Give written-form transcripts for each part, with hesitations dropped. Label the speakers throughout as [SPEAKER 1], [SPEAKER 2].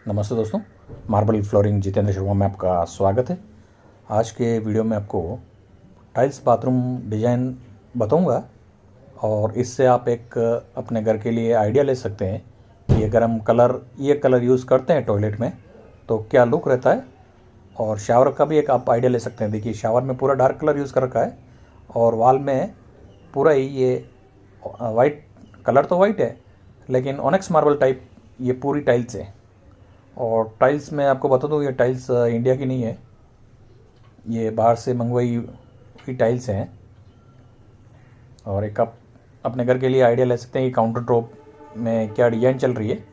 [SPEAKER 1] नमस्ते दोस्तों, marble flooring Jitendra Sharma में आपका स्वागत है। आज के वीडियो में आपको टाइल्स बाथरूम डिज़ाइन बताऊंगा और इससे आप एक अपने घर के लिए आइडिया ले सकते हैं कि अगर हम ये कलर यूज़ करते हैं टॉयलेट में तो क्या लुक रहता है। और शावर का भी एक आप आइडिया ले सकते हैं। देखिए, शावर में पूरा डार्क कलर यूज़ कर रखा है और वॉल में पूरा ही ये वाइट कलर तो वाइट है, लेकिन ऑनेक्स मार्बल टाइप ये पूरी टाइल्स है। और टाइल्स में आपको बता दूँ, ये टाइल्स इंडिया की नहीं है, ये बाहर से मंगवाई हुई टाइल्स हैं। और एक आप अपने घर के लिए आइडिया ले सकते हैं कि काउंटर टॉप में क्या डिज़ाइन चल रही है।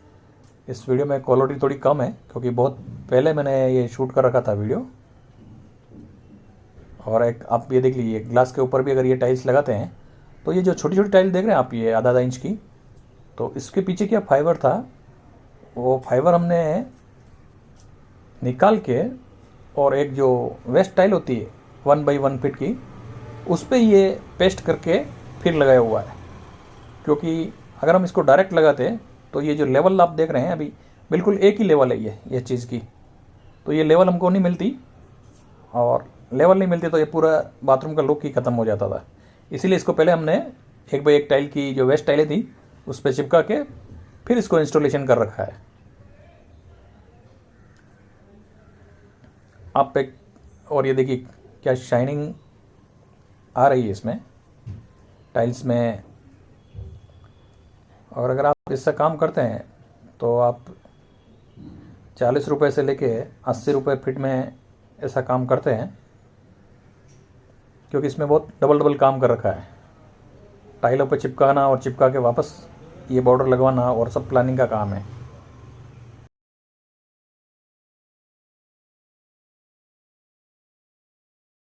[SPEAKER 1] इस वीडियो में क्वालिटी थोड़ी कम है क्योंकि बहुत पहले मैंने ये शूट कर रखा था वीडियो। और एक आप ये देख लीजिए, ग्लास के ऊपर भी अगर ये टाइल्स लगाते हैं तो ये जो छोटी छोटी टाइल देख रहे हैं आप, ये आधा आधा इंच की, तो इसके पीछे क्या फाइबर था, वो फाइबर हमने निकाल के और एक जो वेस्ट टाइल होती है 1 बाई 1 फीट की, उस पर ये पेस्ट करके फिर लगाया हुआ है। क्योंकि अगर हम इसको डायरेक्ट लगाते तो ये जो लेवल आप देख रहे हैं अभी बिल्कुल एक ही लेवल है ये चीज़ की, तो ये लेवल हमको नहीं मिलती। और लेवल नहीं मिलती तो ये पूरा बाथरूम का लुक ही ख़त्म हो जाता था। इसीलिए इसको पहले हमने 1 बाई 1 टाइल की जो वेस्ट टाइलें थी उस पर चिपका के फिर इसको इंस्टॉलेशन कर रखा है। आप एक और ये देखिए क्या शाइनिंग आ रही है इसमें टाइल्स में। और अगर आप इससे काम करते हैं तो आप 40 रुपये से लेके 80 रुपये फीट में ऐसा काम करते हैं, क्योंकि इसमें बहुत डबल डबल काम कर रखा है। टाइलों पर चिपकाना और चिपका के वापस ये बॉर्डर लगवाना और सब प्लानिंग का काम है।